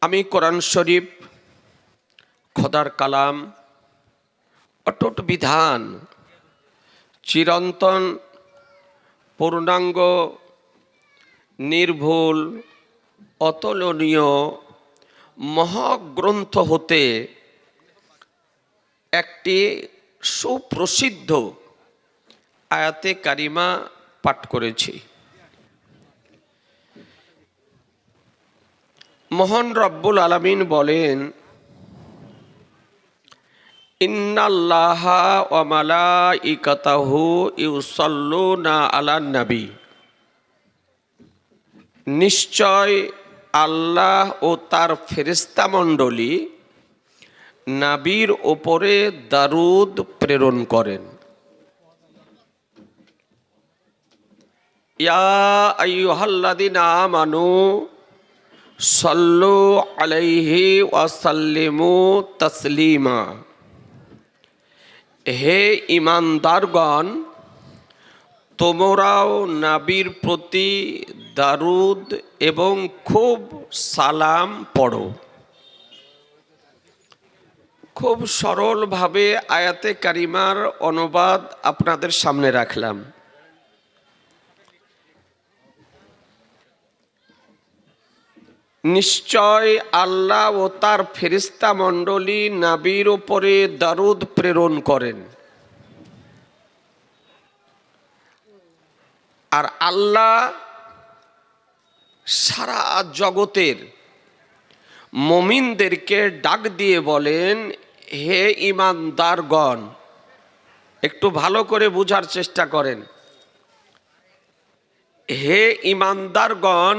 আমি কোরআন শরীফ খোদার কালাম অটুট বিধান চিরন্তন পূর্ণাঙ্গ নির্ভুল অতুলনীয় মহাগ্রন্থ হতে একটি সুপ্রসিদ্ধ আয়াতে কারিমা পাঠ করেছি। মহান রব্বুল আলামিন বলেন, ইন্নাল্লাহা ওয়া মালাইকাতাহু ইউসাল্লুনা আলান নবী। নিশ্চয় আল্লাহ ও তার ফেরেশতা মণ্ডলী নবীর ওপরে দারুদ প্রেরণ করেন। ইয়া আইয়ুহাল্লাযীনা আমানু সাল্লু আলাইহি ওয়া সাল্লিমু তাসলিমা। হে ঈমানদারগণ, তোমরাও নবীর প্রতি দারুদ এবং খুব সালাম পড়ো। খুব সরলভাবে আয়াতে কারিমার অনুবাদ আপনাদের সামনে রাখলাম। নিশ্চয় আল্লাহ ও তার ফেরেশতা মণ্ডলী নবীর উপরে দারুদ প্রেরণ করেন। আর আল্লাহ সারা জগতের মুমিনদেরকে ডাক দিয়ে বলেন, হে ঈমানদারগণ। একটু ভালো করে বুঝার চেষ্টা করেন। হে ঈমানদারগণ,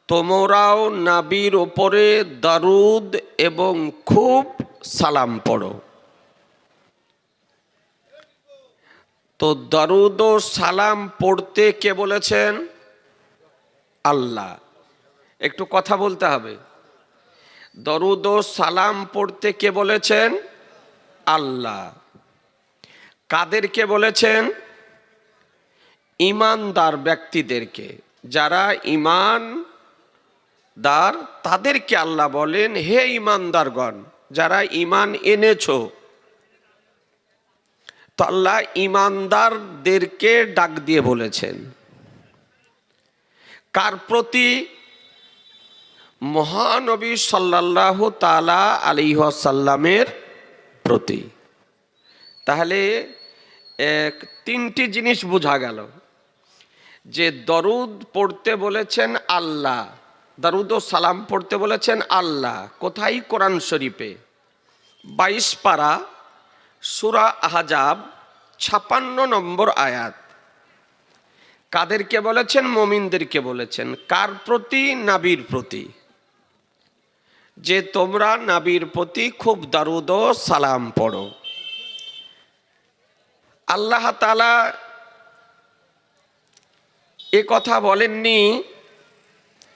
তোমরাও নবীর ওপরে দারুদ এবং খুব সালাম পড়ো। তো দারুদ ও সালাম পড়তে কে বলেছেন? আল্লাহ। একটু কথা বলতে হবে। দরুদ ও সালাম পড়তে কে বলেছেন? আল্লাহ। কাদেরকে বলেছেন? ঈমানদার ব্যক্তিদেরকে। যারা ঈমানদার তাদেরকে আল্লাহ বলেন, হে ঈমানদারগণ, যারা ঈমান এনেছো। তো আল্লাহ ঈমানদারদেরকে ডাক দিয়ে বলেছেন। কার প্রতি? মহানবী সাল্লাল্লাহু তাআলা আলাইহি ওয়াসাল্লামের প্রতি। তাহলে তিনটি জিনিস বোঝা গেল যে দরুদ পড়তে বলেছেন আল্লাহ, দরুদ ও সালাম পড়তে বলেছেন আল্লাহ। কোথায়? কোরআন শরীফে 22 পারা সূরা আহজাব 56 নম্বর আয়াত। কাদেরকে বলেছেন? মুমিনদেরকে বলেছেন। কার প্রতি? নবীর প্রতি। যে তোমরা নবীর প্রতি খুব দারুদ ও সালাম পড়ো। আল্লাহ তাআলা এ কথা বলেননি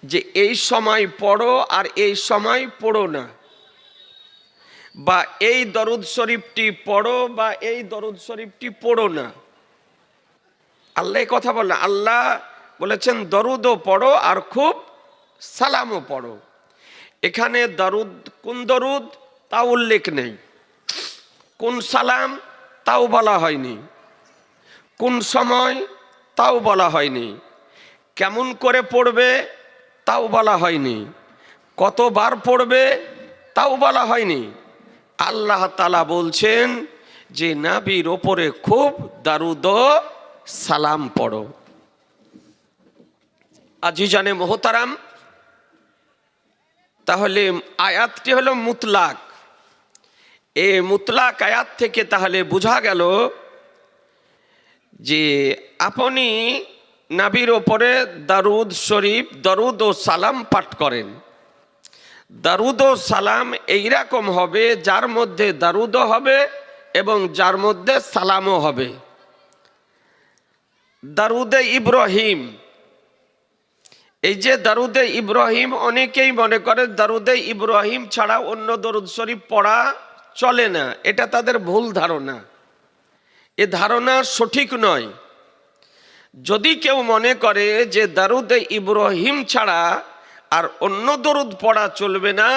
যে এই সময় পড়ো আর এই সময় পড়ো না, বা এই দরুদ শরীফটি পড়ো বা এই দরুদ শরীফটি পড়ো না। আল্লাহ এই কথা বললেন। আল্লাহ বলেছেন দরুদও পড়ো আর খুব সালামও পড়ো। এখানে দরুদ, কোন দরুদ তা উল্লেখ নেই, কোন সালাম তাও বলা হয়নি, কোন সময় তাও বলা হয়নি, কেমন করে পড়বে তাও বলা হয়নি, কতবার পড়বে তাও বলা হয়নি। আল্লাহ তাআলা বলছেন যে নবীর ওপরে খুব দারুদ ও সালাম পড়ো। আজিজানে মোহতারাম, তাহলে আয়াতটি হলো মুতলাক। এই মুতলাক আয়াত থেকে তাহলে বোঝা গেল যে আপনি নবীর ওপরে দারুদ শরীফ, দারুদ ও সালাম পাঠ করেন। দারুদ ও সালাম এইরকম হবে যার মধ্যে দারুদও হবে এবং যার মধ্যে সালামও হবে। দারুদে ইব্রাহিম, এই যে দারুদে ইব্রাহিম, অনেকেই মনে করে দারুদে ইব্রাহিম ছাড়া অন্য দরুদ শরীফ পড়া চলে না। এটা তাদের ভুল ধারণা। এ ধারণা সঠিক নয়। যদি কেউ মনে করে যে দারুদে ইব্রাহিম ছাড়া আর অন্য দরুদ পড়া চলবে না,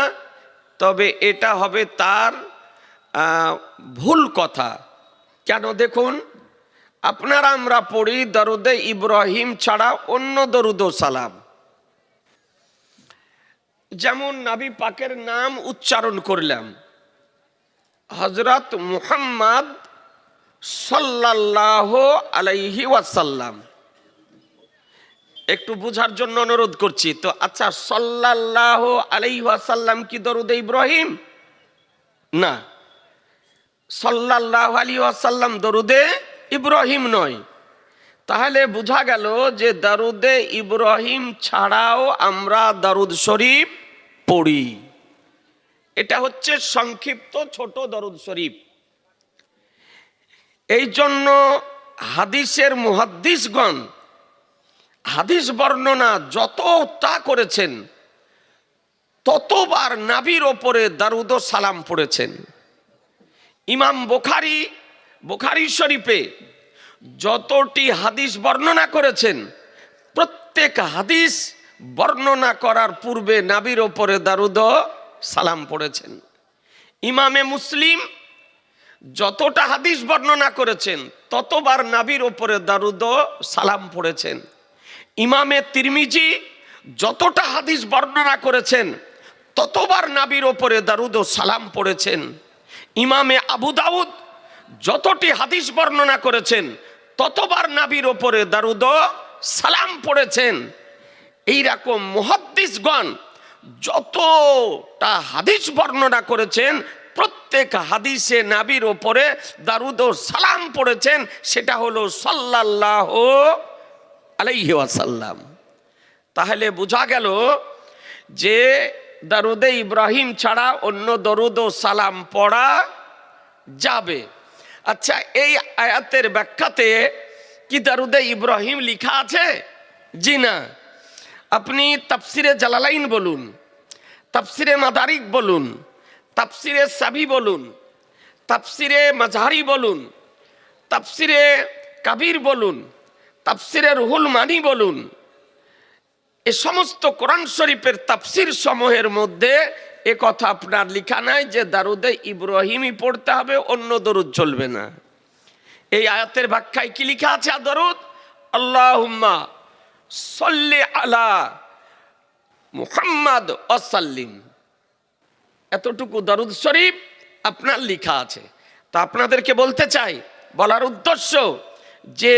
তবে এটা হবে তার ভুল কথা। কেন দেখুন, আপনারা আমরা পড়ি দরুদে ইব্রাহিম ছাড়া অন্য দরুদ ও সালাম, যেমন নবী পাকের নাম উচ্চারণ করলাম হযরত মুহাম্মদ সাল্লাল্লাহু আলাইহি ওয়াসাল্লাম, একটু বুঝার জন্য অনুরোধ করছি। তো আচ্ছা, সাল্লাল্লাহু আলাইহি ওয়াসাল্লাম কি দরুদে ইব্রাহিম? না, সাল্লাল্লাহু আলাইহি ওয়াসাল্লাম দরুদে ইব্রাহিম নয়। তাহলে বোঝা গেল যে দরুদে ইব্রাহিম ছাড়াও আমরা দরুদ শরীফ পড়ি। এটা হচ্ছে সংক্ষিপ্ত ছোট দরুদ শরীফ। এই জন্য হাদিসের মুহাদ্দিসগণ হাদিস বর্ণনা যতটা করেছেন ততবার নবীর ওপরে দরুদ ও সালাম পড়েছেন। ইমাম বুখারী শরীফে যতটি হাদিস বর্ণনা করেছেন, প্রত্যেক হাদিস বর্ণনা করার পূর্বে নবীর ওপরে দরুদ ও সালাম পড়েছেন। ইমামে মুসলিম যতটা হাদিস বর্ণনা করেছেন ততবার নবীর ওপরে দরুদ ও সালাম পড়েছেন। ইমামে তিরমিজি যতটা হাদিস বর্ণনা করেছেন ততবার নবীর ওপরে দরুদ ও সালাম পড়েছেন। ইমামে আবু দাউদ যতটি হাদিস বর্ণনা করেছেন ততবার নবীর ওপরে দরুদ ও সালাম পড়েছেন। এইরকম মুহাদ্দিসগণ যতটা হাদিস বর্ণনা করেছেন প্রত্যেক হাদিসে নবীর ওপরে দরুদ ও সালাম পড়েছেন, সেটা হলো সাল্লাল্লাহু আলাইহি ওয়াসাল্লাম। তাহলে বোঝা গেল যে দরুদে ইব্রাহিম ছাড়া অন্য দরুদ ও সালাম পড়া যাবে। আচ্ছা, এই আয়াতের ব্যাখ্যাতে কি দরুদে ইব্রাহিম লেখা আছে? জি না। আপনি তাফসিরে জালালাইন বলুন, তাফসিরে মাদারিক বলুন, তাফসিরে সাবি বলুন, তাফসিরে মাজহারি বলুন, তাফসিরে কাবির বলুন, তাফসিরে রুহুল মানি বলুন, এ সমস্ত কোরআন শরীফের তাফসির সমূহের মধ্যে এ কথা আপনার লেখা নাই যে দরুদে ইব্রাহিমই পড়তে হবে, অন্য দরুদ চলবে না। এই আয়াতের ব্যাখ্যায় কি লেখা আছে? দরুদ আল্লাহুম্মা সাল্লি আলা মুহাম্মদ ওয়া সাল্লিম, এতটুকু দরুদ শরীফ আপনার লেখা আছে। তা আপনাদেরকে বলতে চাই, বলার উদ্দেশ্য যে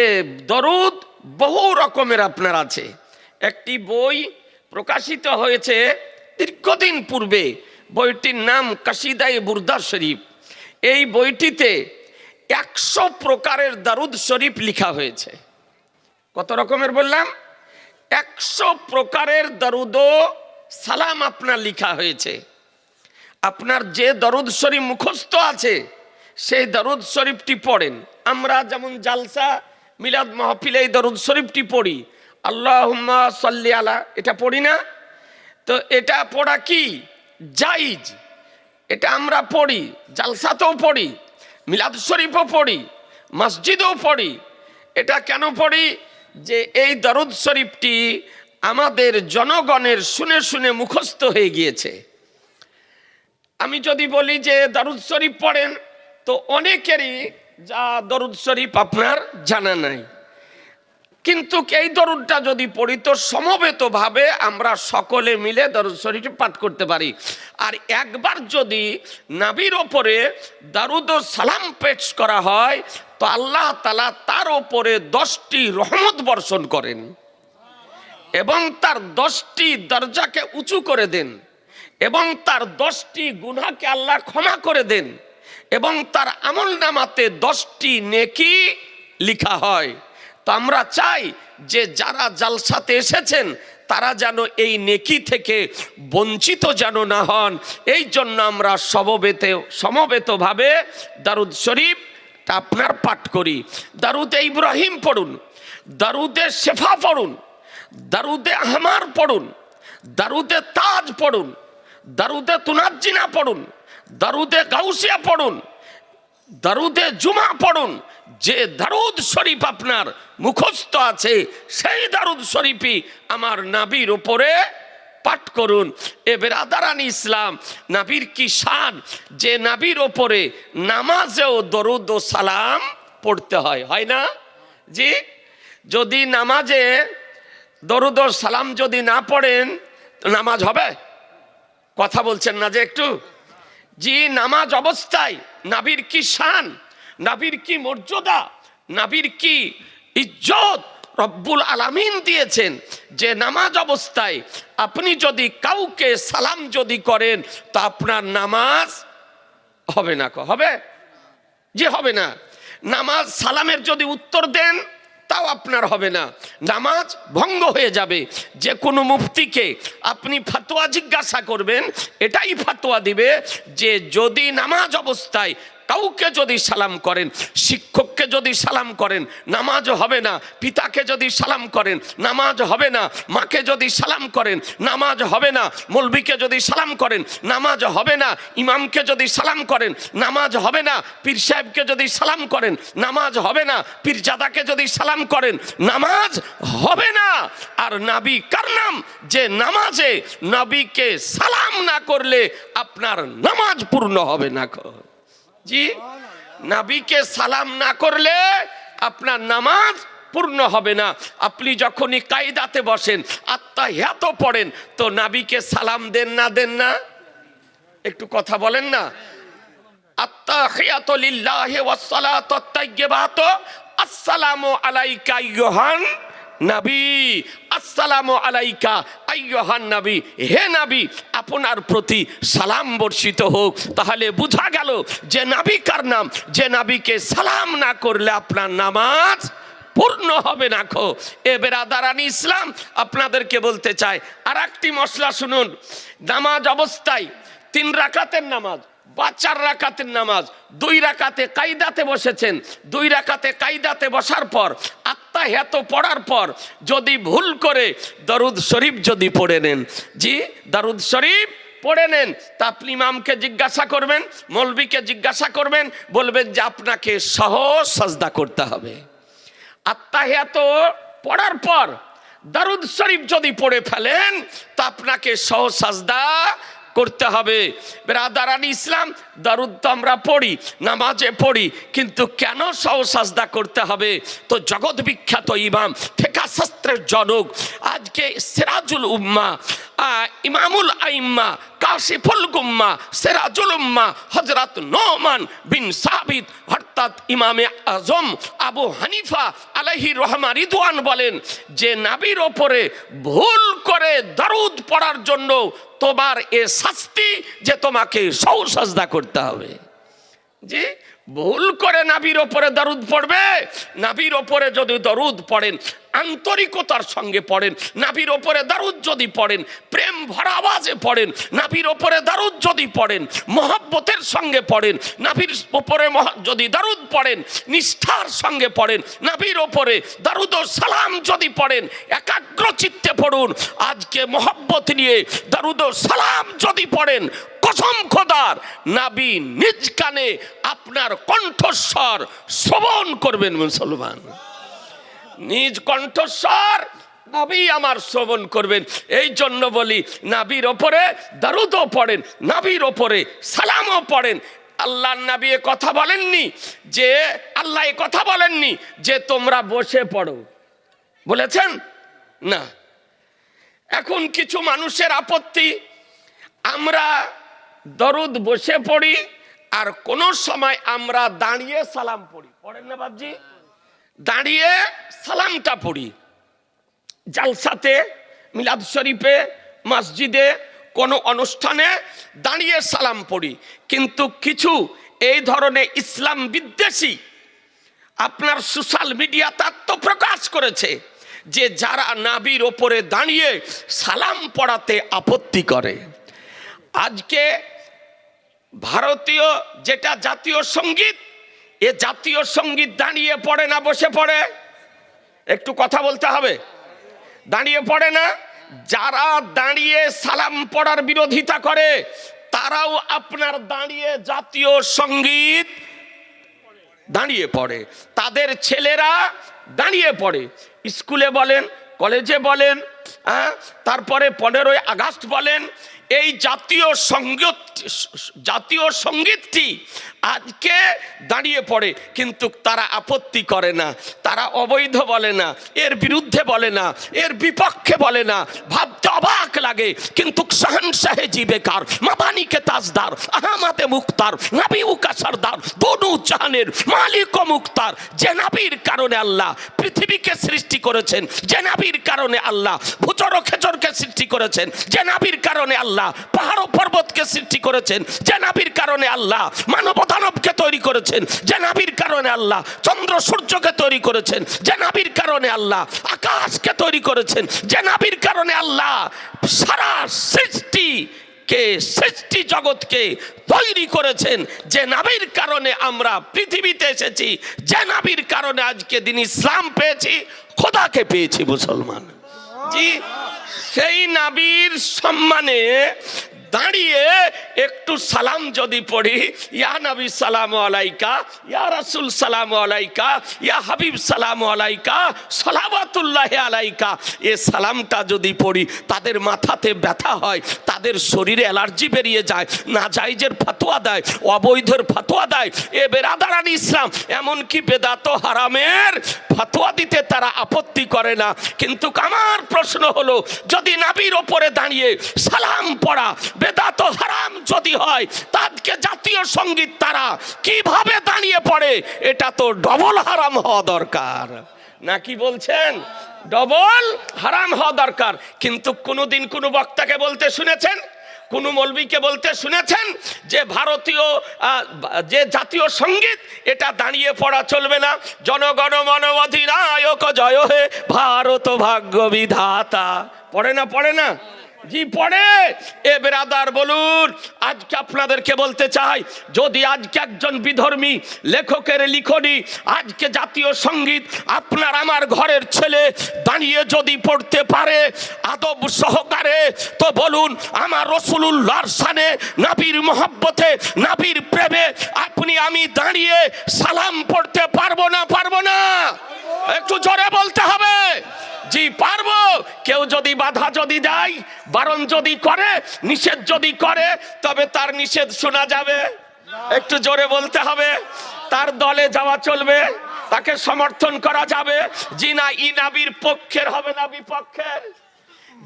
দরুদ বহু রকমের আপনার আছে। একটি বই প্রকাশিত হয়েছে দীর্ঘদিন পূর্বে, বইটির নাম কাসিদায়ে বুরদা শরীফ। এই বইটিতে 100 প্রকারের দরুদ শরীফ লেখা হয়েছে। কত রকমের বললাম? 100 প্রকারের দরুদ ও সালাম আপনার লেখা হয়েছে। আপনার যে দরুদ শরীফ মুখস্থ আছে সেই দরুদ শরীফটি পড়েন। আমরা যেমন জালসা মিলাদ মাহফিলে এই দরুদ শরীফটি পড়ি, আল্লাহুম্মা সাল্লি আলা, এটা পড়ি না? তো এটা পড়া কি জায়েজ, এটা আমরা পড়ি, জালসাতেও পড়ি, মিলাদ শরীফও পড়ি, মসজিদেও পড়ি। এটা কেন পড়ি? যে এই দরুদ শরীফটি আমাদের জনগণের শুনে শুনে মুখস্থ হয়ে গিয়েছে। আমি যদি বলি যে দরুদ শরীফ পড়েন, তো অনেকেরই যা দরুদ শরীফ আপনার জানা নাই, কিন্তু এই দরুদটা যদি পড়ি তো সমবেতভাবে আমরা সকলে মিলে দরুদ শরীফ পাঠ করতে পারি। আর একবার যদি নবীর ওপরে দরুদ ও সালাম পেশ করা হয় তো আল্লাহ তাআলা তার ওপরে 10টি রহমত বর্ষণ করেন এবং তার 10টি দরজাকে উঁচু করে দেন এবং তার 10টি গুনাহকে আল্লাহ ক্ষমা করে দেন এবং তার আমলনামাতে 10টি নেকি লেখা হয়। তো আমরা চাই যে যারা জালসাতে এসেছেন তারা যেন এই নেকি থেকে বঞ্চিত যেন না হন। এই জন্য আমরা সমবেতভাবে দরুদ শরীফটা আপনার পাঠ করি। দরুদে ইব্রাহিম পড়ুন, দরুদে শেফা পড়ুন, দরুদে আহমার পড়ুন, দরুদে তাজ পড়ুন, দরুদে তুনাজ্জিনা পড়ুন, দরুদে গাউসিয়া পড়ুন, দরুদে জুমা পড়ুন। যে দরুদ শরীফ আপনার মুখস্থ আছে সেই দরুদ শরীফই আমার নবীর উপরে পাঠ করুন। এ বেরাদারান ইসলাম, নবীর কি শান যে নবীর ওপরে নামাজেও দরুদ ও সালাম পড়তে হয়, হয় না? জি, যদি নামাজে দরুদ ও সালাম যদি না পড়েন তো নামাজ হবে? কথা বলছেন না যে একটু? জি, নামাজ অবস্থায় নবীর কি শান, নবীর কি মর্যাদা, নবীর কি ইজ্জত রব্বুল আলামিন দিয়েছেন যে নামাজ অবস্থায় আপনি যদি কাউকে সালাম যদি করেন তো আপনার নামাজ হবে না। হবে? যে হবে না। নামাজ সালামের যদি উত্তর দেন তাও আপনার হবে না, নামাজ ভঙ্গ হয়ে যাবে। যে কোনো মুফতিকে আপনি ফতোয়া জিজ্ঞাসা করবেন, এটাই ফতোয়া দিবে যে যদি নামাজ অবস্থায় কাউকে যদি সালাম করেন, শিক্ষককে যদি সালাম করেন নামাজ হবে না, পিতাকে যদি সালাম করেন নামাজ হবে না, মাকে যদি সালাম করেন নামাজ হবে না, মৌলবীকে যদি সালাম করেন নামাজ হবে না, ইমামকে যদি সালাম করেন নামাজ হবে না, পীর সাহেবকে যদি সালাম করেন নামাজ হবে না, পীরজাদাকে যদি সালাম করেন নামাজ হবে না। আর নবী কার নাম যে নামাজে নবীকে সালাম না করলে আপনার নামাজ পূর্ণ হবে না। জি, নবীকে সালাম না করলে আপনার নামাজ পূর্ণ হবে না। আপনি যখনই কায়দাতে বসেন, আত্তাহিয়াত পড়েন, তো নবীকে সালাম দেন না? দেন না? একটু কথা বলেন না। আত্তাহিয়াতু লিল্লাহি ওয়াস সালাতু আত-তাইয়্যিবাতু আসসালামু আলাইকা আইয়ুহান নবী, আসসালামু আলাইকা আইয়ুহান নবী, হে নবী আপনার প্রতি সালাম বর্ষিত হোক। তাহলে বোঝা গেল যে নবী কার নাম যে নবীকে সালাম না করলে আপনার নামাজ পূর্ণ হবে না। এ বেরাদারান ইসলাম, আপনাদেরকে বলতে চাই আর একটি মশলা শুনুন। নামাজ অবস্থায় 3 রাকাতের নামাজ বা 4 রাকাতের নামাজ, 2 রাকাতে কায়দাতে বসেছেন, 2 রাকাতে কায়দাতে বসার পর আত্তাহিয়াত পড়ার পর যদি ভুল করে দরুদ শরীফ যদি পড়ে নেন, জি দরুদ শরীফ পড়ে নেন, তা আপনি ইমামকে জিজ্ঞাসা করবেন, মৌলবীকে জিজ্ঞাসা করবেন, বলবেন যে আপনাকে সহজ সাজদা করতে হবে। আত্তাহিয়াত পড়ার পর দরুদ শরীফ যদি পড়ে ফেলেন তা আপনাকে সহজ সাজদা করতে হবে। বেরাদারান ইসলাম, দরুদ তো আমরা পড়ি, নামাজে পড়ি, কিন্তু কেন সহজ সাজদা করতে হবে? তো জগৎ বিখ্যাত ইমাম, ফিকহ শাস্ত্রের জনক, আজকে সিরাজুল উম্মাহ, ইমামুল আইম্মা, কাশিফুল গুম্মা, সিরাজুল উম্মাহ হযরত নোমান বিন সাবিত অর্থাৎ ইমামে আজম আবু হানিফা আলাইহি রহমা রিদওয়ান বলেন যে নবীর ওপরে ভুল করে দরুদ পড়ার জন্য তোমার এ শাস্তি যে তোমাকে সহজ সাজদা করতে হবে। জি, ভুল করে নবীর ওপরে দরুদ পড়বে, নবীর ওপরে যদি দরুদ পড়েন আন্তরিকতার সঙ্গে পড়েন, নবীর ওপরে দরুদ যদি পড়েন প্রেম ভরা আওয়াজে পড়েন, নবীর ওপরে দরুদ যদি পড়েন মহব্বতের সঙ্গে পড়েন, নবীর ওপরে যদি দরুদ পড়েন নিষ্ঠার সঙ্গে পড়েন, নবীর ওপরে দরুদ ও সালাম যদি পড়েন একাগ্র চিত্তে পড়ুন, আজকে মহব্বত নিয়ে দরুদ ও সালাম যদি পড়েন, কসম খোদার নবী নিজ কানে আপনার কণ্ঠস্বর শ্রবণ করবেন। মুসলমান, নিজ কণ্ঠস্বর নবী আমার শ্রবণ করবেন। এই জন্য বলি নবীর ওপরে দরুদও পড়েন, নবীর ওপরে সালামও পড়েন। আল্লাহর নবী এ কথা বলেননি যে আল্লাহ এ কথা বলেননি যে তোমরা বসে পড়ো, বলেছেন না। এখন কিছু মানুষের আপত্তি, আমরা দরুদ বসে পড়ি আর কোন সময় আমরা দাঁড়িয়ে সালাম পড়ি, পড়েন না বাবজি? দাঁড়িয়ে সালামটা পড়ি, জালসাতে, মিলাদ শরীফে, মসজিদে, কোনো অনুষ্ঠানে দাঁড়িয়ে সালাম পড়ি। কিন্তু কিছু এই ধরনের ইসলাম বিদ্বেষী আপনার সোশ্যাল মিডিয়াতে আত্মপ্রকাশ করেছে যে যারা নবীর ওপরে দাঁড়িয়ে সালাম পড়াতে আপত্তি করে। আজকে ভারতীয় যেটা জাতীয় সঙ্গীত, এ জাতীয় সঙ্গীত দাঁড়িয়ে পড়ে না বসে পড়ে? একটু কথা বলতে হবে। দাঁড়িয়ে পড়ে না। যারা দাঁড়িয়ে সালাম পড়ার বিরোধিতা করে তারাও আপনার দাঁড়িয়ে জাতীয় সঙ্গীত দাঁড়িয়ে পড়ে, তাদের ছেলেরা দাঁড়িয়ে পড়ে। স্কুলে বলেন, কলেজে বলেন, তারপরে 15ই আগস্ট বলেন, এই জাতীয় সঙ্গীতটি আজকে দাঁড়িয়ে পড়ে, কিন্তু তারা আপত্তি করে না, তারা অবৈধ বলে না, এর বিরুদ্ধে বলে না, এর বিপক্ষে বলে না। ভাবতে অবাক লাগে, কিন্তু শাহনশাহে জি বেকার, মাদানী কে তাজদার, আহমদে মুখতার, নবী কা সরদার, দোনো জাহানের মালিক ও মুখতার, যে নবীর কারণে আল্লাহ পৃথিবীকে সৃষ্টি করেছেন, যে নবীর কারণে আল্লাহ ভূচর খেচরকে সৃষ্টি করেছেন, যে নবীর কারণে আল্লাহ পাহাড় পর্বতকে সৃষ্টি করেছেন, যে নবীর কারণে আল্লাহ মানব দানবকে তৈরি করেছেন, যে নবীর কারণে আল্লাহ চন্দ্র সূর্যকে তৈরি করেছেন, যে নবীর কারণে আল্লাহ আকাশকে তৈরি করেছেন, যে নবীর কারণে আল্লাহ সারা সৃষ্টি জগৎকে তৈরি করেছেন, যে নবীর কারণে আমরা পৃথিবীতে এসেছি, যে নবীর কারণে আজকে দিন ইসলাম পেয়েছি, খোদাকে পেয়েছি মুসলমান। জি, সেই নবীর সম্মানে দাঁড়িয়ে একটু সালাম যদি পড়ি, ইয়া নবী সালাম আলাইকা, ইয়া রাসূল সালাম আলাইকা, ইয়া হাবিব সালাম আলাইকা, সালাওয়াতুল্লাহি আলাইকা, এই সালামটা যদি পড়ি, তাদের মাথাতে ব্যথা হয়, তাদের শরীরে অ্যালার্জি বেরিয়ে যায়, নাজায়েজের ফতোয়া দেয়, অবৈধের ফতোয়া দেয়। এ বেরাদারান ইসলাম, এমনকি বেদাত হারামের ফতোয়া দিতে তারা আপত্তি করে না। কিন্তু আমার প্রশ্ন হলো, যদি নবীর ওপরে দাঁড়িয়ে সালাম পড়া বেদাত হারাম যদি হয়, তাদেরকে জাতীয় সঙ্গীত তারা কিভাবে দাঁড়িয়ে পড়ে? এটা তো ডবল হারাম হওয়া দরকার, নাকি বলছেন? ডবল হারাম হওয়া দরকার। কিন্তু কোনোদিন কোনো বক্তাকে বলতে শুনেছেন, কোন মৌলবীকে বলতে শুনেছেন যে ভারতীয় যে জাতীয় সঙ্গীত এটা দাঁড়িয়ে পড়া চলবে না? জনগণ মন অধিনায়ক জয় হে ভারত ভাগ্য বিধাতা, পড়ে না? পড়ে না? জি পড়ে। এ বেরাদার বলুন, আজকে আপনাদেরকে বলতে চাই, যদি আজকে একজন বিধর্মী লেখকের লিখনি, আজকে জাতীয় সঙ্গীত আপনার আমার ঘরের ছেলে দাঁড়িয়ে যদি পড়তে পারে আদব সহকারে, তো বলুন আমার রাসূলুল্লাহর শানে, নবীর মহব্বতে, নবীর প্রেমে আপনি আমি দাঁড়িয়ে সালাম পড়তে পারবো না? পারবো না? একটু জোরে বলতে হবে। জি পারবো। কেউ যদি বাধা যদি দেয়, বারণ যদি করে, নিষেধ যদি করে, তবে তার নিষেধ শোনা যাবে? একটু জোরে বলতে হবে। তার দলে যাওয়া চলবে? তাকে সমর্থন করা যাবে? জি না, ই নবীর পক্ষের হবে না বিপক্ষের?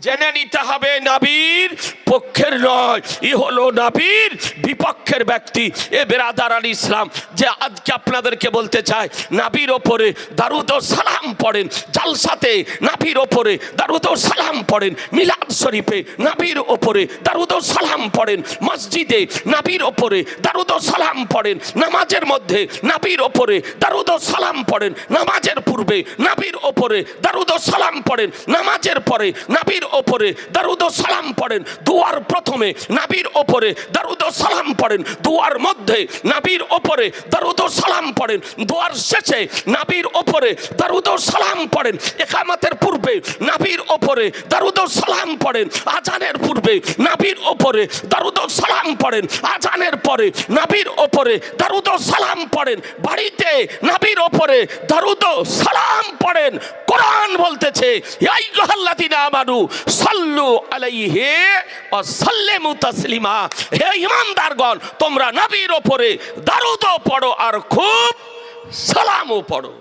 জেনে নিতে হবে, নবীর পক্ষের নয়, ই হলো নবীর বিপক্ষের ব্যক্তি। এ বেরাদারান ইসলাম, যে আজকে আপনাদেরকে বলতে চাই, নবীর ওপরে দারুদ ও সালাম পড়েন, জালসাতে নবীর ওপরে দারুদ ও সালাম পড়েন, মিলাদ শরীফে নবীর ওপরে দারুদ ও সালাম পড়েন, মসজিদে নবীর ওপরে দারুদ ও সালাম পড়েন, নামাজের মধ্যে নবীর ওপরে দারুদ ও সালাম পড়েন, নামাজের পূর্বে নবীর ওপরে দারুদ ও সালাম পড়েন, নামাজের পরে নবীর ওপরে দারুদ ও সালাম পড়েন, দুয়ার প্রথমে নবীর ওপরে দারুদ ও সালাম পড়েন, দুয়ার মধ্যে নবীর ওপরে দারুদ ও সালাম পড়েন, দুয়ার শেষে নবীর ওপরে দারুদ ও সালাম পড়েন, ইকামতের পূর্বে নবীর ওপরে দারুদ ও সালাম পড়েন, আজানের পূর্বে নবীর ওপরে দারুদ ও সালাম পড়েন, আজানের পরে নবীর ওপরে দারুদ ও সালাম পড়েন, বাড়িতে নবীর ওপরে দারুদ ও সালাম পড়েন। কোরআন বলতেছে, ইয়া আইয়ুহাল্লাযীনা আমানু সাল্লু আলাইহি ওয়া সাল্লিমু তাসলিমা, হে ঈমানদারগণ তোমরা নবীর ওপরে দারুদও পড়ো আর খুব সালামও পড়ো।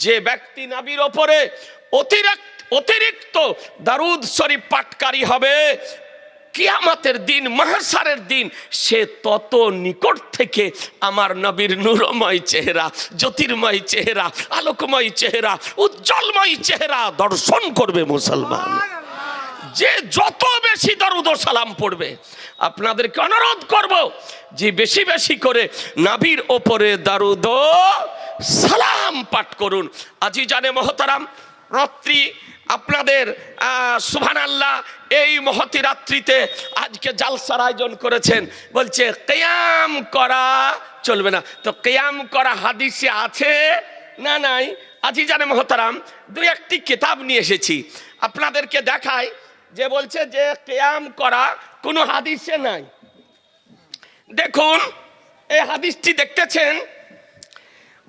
যে ব্যক্তি নবীর ওপরে অতিরিক্ত দারুদ শরীফ পাঠকারী হবে, কিয়ামতের দিন, মাহশারের দিন, সে তত নিকট থেকে আমার নবীর নূরময় চেহারা, জ্যোতির্ময় চেহারা, আলোকময় চেহারা, উজ্জ্বলময় চেহারা দর্শন করবে মুসলমান। যে যত বেশি দরুদ ও সালাম পড়বে, আপনাদেরকে অনুরোধ করব যে বেশি বেশি করে নবীর ওপরে দরুদ ও সালাম পাঠ করুন। আজিজানে মহতারাম, রাত্রি আপনাদের সুবহানাল্লাহ, এই মহতি রাত্রিতে আজকে জালসার আয়োজন করেছেন। বলছে কিয়াম করা চলবে না, তো কিয়াম করা হাদিসে আছে না নাই? আজিজানে মহতারাম, দুই একটি কিতাব নিয়ে এসেছি, আপনাদেরকে দেখাই, যে বলছে যে কিয়াম করা কোনো হাদিসে নাই। দেখুন এই হাদিসটি দেখতেছেন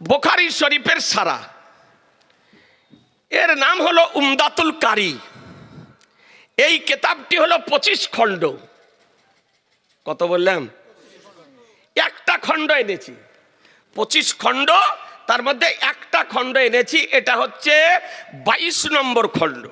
বুখারী শরীফের সারা, এর নাম হলো উমদাতুল কারি। এই কিতাবটি হলো 25 খণ্ড। কত বললাম? একটা খণ্ড এনেছি, 25 খণ্ড, তার মধ্যে একটা খণ্ড এনেছি, এটা হচ্ছে 22 নম্বর খণ্ড।